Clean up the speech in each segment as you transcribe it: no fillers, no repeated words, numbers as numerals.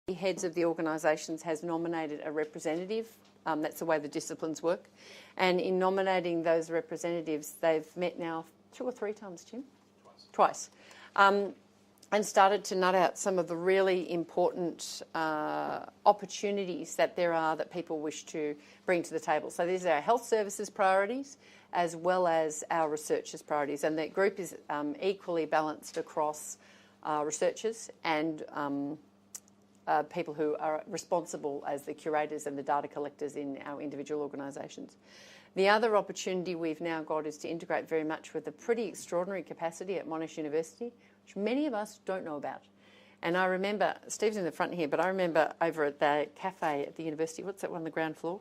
The heads of the organisations has nominated a representative. That's the way the disciplines work. And in nominating those representatives, they've met now 2 or 3 times, Jim? Twice. And started to nut out some of the really important opportunities that there are that people wish to bring to the table. So these are our health services priorities as well as our researchers' priorities. And that group is equally balanced across researchers and people who are responsible as the curators and the data collectors in our individual organisations. The other opportunity we've now got is to integrate very much with a pretty extraordinary capacity at Monash University, which many of us don't know about. And I remember, Steve's in the front here, but I remember over at the cafe at the university, what's that one on the ground floor?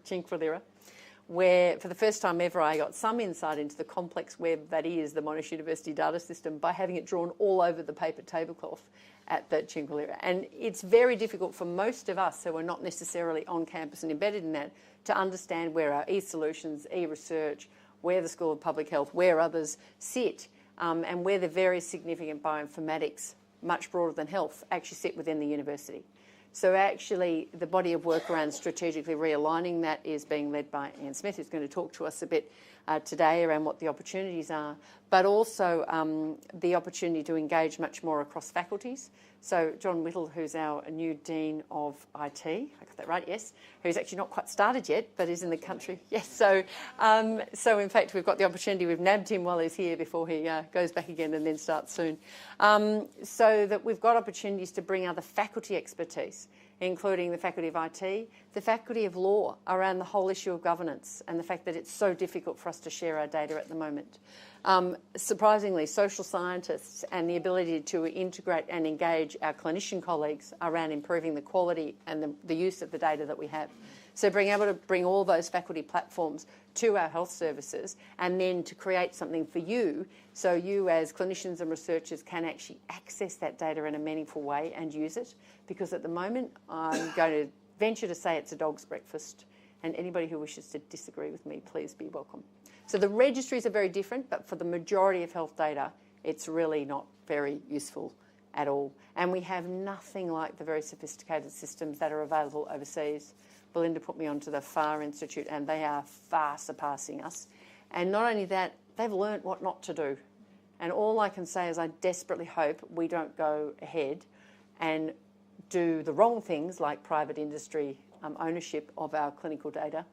Chinquilera, where for the first time ever I got some insight into the complex web that is the Monash University data system by having it drawn all over the paper tablecloth at the Chinquilera. And it's very difficult for most of us who are not necessarily on campus and embedded in that to understand where our e-solutions, e-research, where the School of Public Health, where others sit, and where the very significant bioinformatics, much broader than health, actually sit within the university. So actually the body of work around strategically realigning that is being led by Anne Smith, who's going to talk to us a bit today around what the opportunities are, but also the opportunity to engage much more across faculties. So John Whittle, who's our new Dean of IT, I got that right, yes, who's actually not quite started yet, but is in the country. Yes, so in fact we've got the opportunity, we've nabbed him while he's here before he goes back again and then starts soon. So that we've got opportunities to bring other faculty expertise, including the Faculty of IT, the Faculty of Law around the whole issue of governance and the fact that it's so difficult for us to share our data at the moment. Surprisingly, social scientists and the ability to integrate and engage our clinician colleagues around improving the quality and the use of the data that we have. So being able to bring all those faculty platforms to our health services and then to create something for you so you as clinicians and researchers can actually access that data in a meaningful way and use it. Because at the moment, I'm going to venture to say it's a dog's breakfast, and anybody who wishes to disagree with me, please be welcome. So the registries are very different, but for the majority of health data, it's really not very useful at all. And we have nothing like the very sophisticated systems that are available overseas. Belinda put me onto the FAR Institute, and they are far surpassing us. And not only that, they've learnt what not to do. And all I can say is I desperately hope we don't go ahead and do the wrong things like private industry ownership of our clinical data,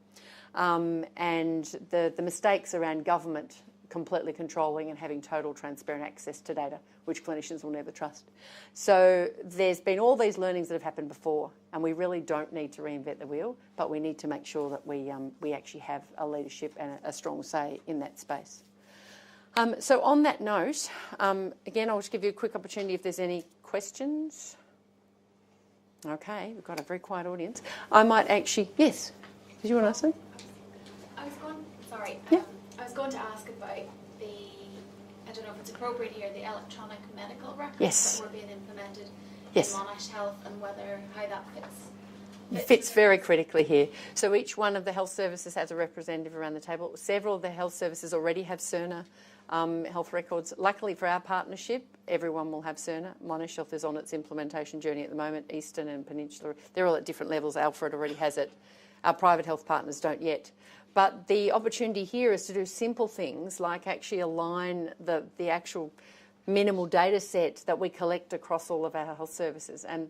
and the mistakes around government completely controlling and having total transparent access to data, which clinicians will never trust. So there's been all these learnings that have happened before, and we really don't need to reinvent the wheel, but we need to make sure that we actually have a leadership and a strong say in that space. So on that note, again, I'll just give you a quick opportunity if there's any questions. Okay, we've got a very quiet audience. I might actually, yes. Did you want to ask something? I was going to ask about I don't know if it's appropriate here, the electronic medical records that were being implemented in Monash Health and how that fits very critically here. So each one of the health services has a representative around the table. Several of the health services already have Cerner health records. Luckily for our partnership, everyone will have Cerner. Monash Health is on its implementation journey at the moment. Eastern and Peninsula, they're all at different levels. Alfred already has it. Our private health partners don't yet. But the opportunity here is to do simple things like actually align the actual minimal data set that we collect across all of our health services. And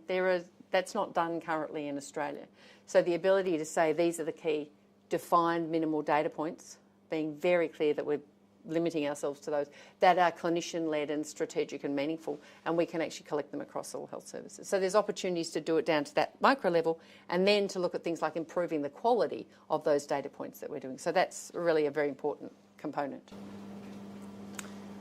that's not done currently in Australia. So the ability to say these are the key defined minimal data points, being very clear that we're limiting ourselves to those, that are clinician-led and strategic and meaningful, and we can actually collect them across all health services. So there's opportunities to do it down to that micro level and then to look at things like improving the quality of those data points that we're doing. So that's really a very important component.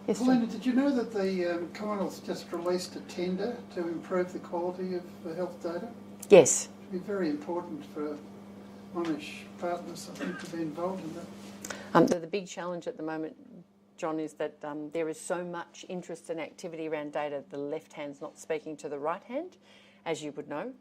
Yes, Belinda, did you know that the Commonwealth just released a tender to improve the quality of the health data? Yes. It would be very important for Monash partners, I think, to be involved in that. The big challenge at the moment, John, is that there is so much interest and activity around data, the left hand's not speaking to the right hand, as you would know.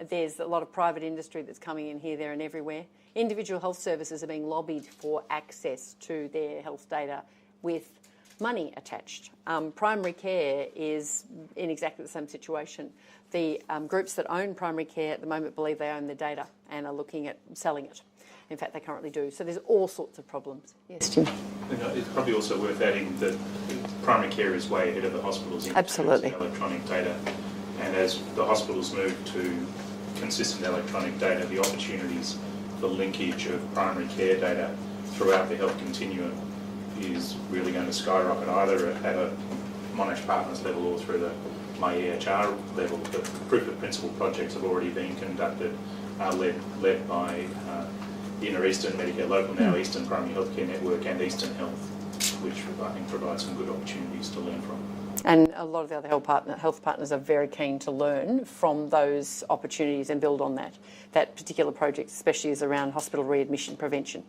There's a lot of private industry that's coming in here, there and everywhere. Individual health services are being lobbied for access to their health data with money attached. Primary care is in exactly the same situation. The groups that own primary care at the moment believe they own the data and are looking at selling it. In fact, they currently do. So there's all sorts of problems. Yes, Jim? It's probably also worth adding that primary care is way ahead of the hospitals in Absolutely. terms of electronic data. And as the hospitals move to consistent electronic data, the opportunities for linkage of primary care data throughout the health continuum is really going to skyrocket, either at a Monash Partners level or through the My EHR level. The proof of principle projects have already been conducted, led by Inner Eastern Medicare Local, now Eastern Primary Healthcare Network and Eastern Health, which I think provides some good opportunities to learn from. And a lot of the other health partners are very keen to learn from those opportunities and build on that. That particular project especially is around hospital readmission prevention.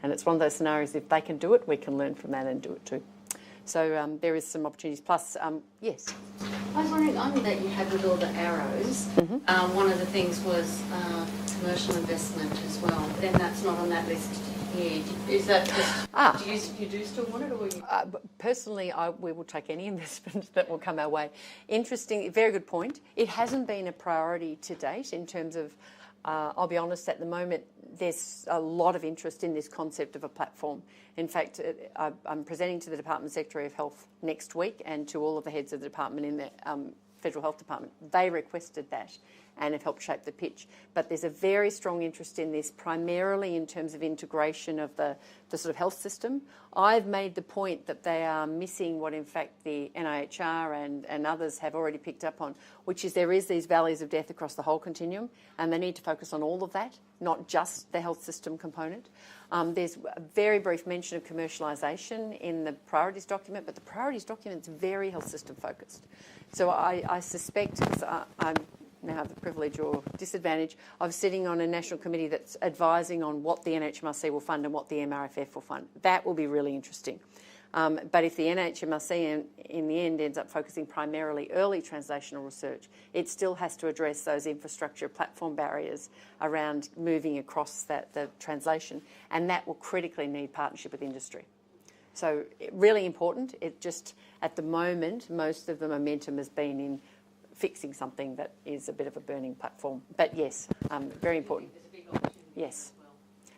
And it's one of those scenarios, if they can do it, we can learn from that and do it too. So there is some opportunities. Plus, yes? I was wondering, on that you had with all the arrows, one of the things was commercial investment as well. But then that's not on that list here. Is that just, do you still want it, or you? Personally, we will take any investment that will come our way. Interesting, very good point. It hasn't been a priority to date in terms of, I'll be honest, at the moment, there's a lot of interest in this concept of a platform. In fact, I'm presenting to the Department Secretary of Health next week and to all of the heads of the department in the Federal Health Department. They requested that and have helped shape the pitch. But there's a very strong interest in this, primarily in terms of integration of the sort of health system. I've made the point that they are missing what, in fact, the NIHR and others have already picked up on, which is there is these valleys of death across the whole continuum, and they need to focus on all of that, not just the health system component. There's a very brief mention of commercialisation in the priorities document, but the priorities document is very health system focused. So I suspect, because I'm now have the privilege or disadvantage of sitting on a national committee that's advising on what the NHMRC will fund and what the MRFF will fund. That will be really interesting. But if the NHMRC in the end ends up focusing primarily early translational research, it still has to address those infrastructure platform barriers around moving across the translation, and that will critically need partnership with industry. So really important. It just, at the moment, most of the momentum has been in fixing something that is a bit of a burning platform. But yes, very important. There's a big opportunity. Yes.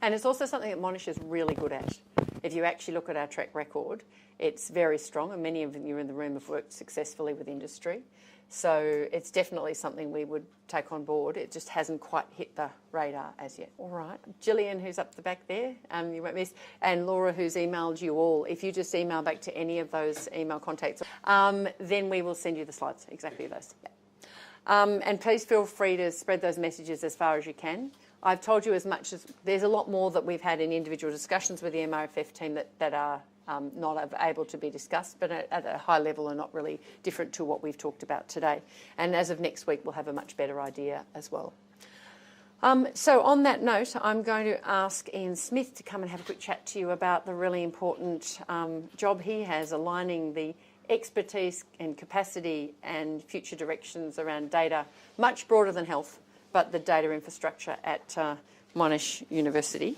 And it's also something that Monash is really good at. If you actually look at our track record, it's very strong, and many of you in the room have worked successfully with industry. So it's definitely something we would take on board. It just hasn't quite hit the radar as yet. All right. Gillian, who's up the back there, you won't miss, and Laura, who's emailed you all. If you just email back to any of those email contacts, then we will send you the slides, exactly those. Yeah. And please feel free to spread those messages as far as you can. I've told you as much as there's a lot more that we've had in individual discussions with the MRFF team that are not able to be discussed, but at a high level are not really different to what we've talked about today. And as of next week, we'll have a much better idea as well. So on that note, I'm going to ask Ian Smith to come and have a quick chat to you about the really important job he has aligning the expertise and capacity and future directions around data, much broader than health, but the data infrastructure at Monash University.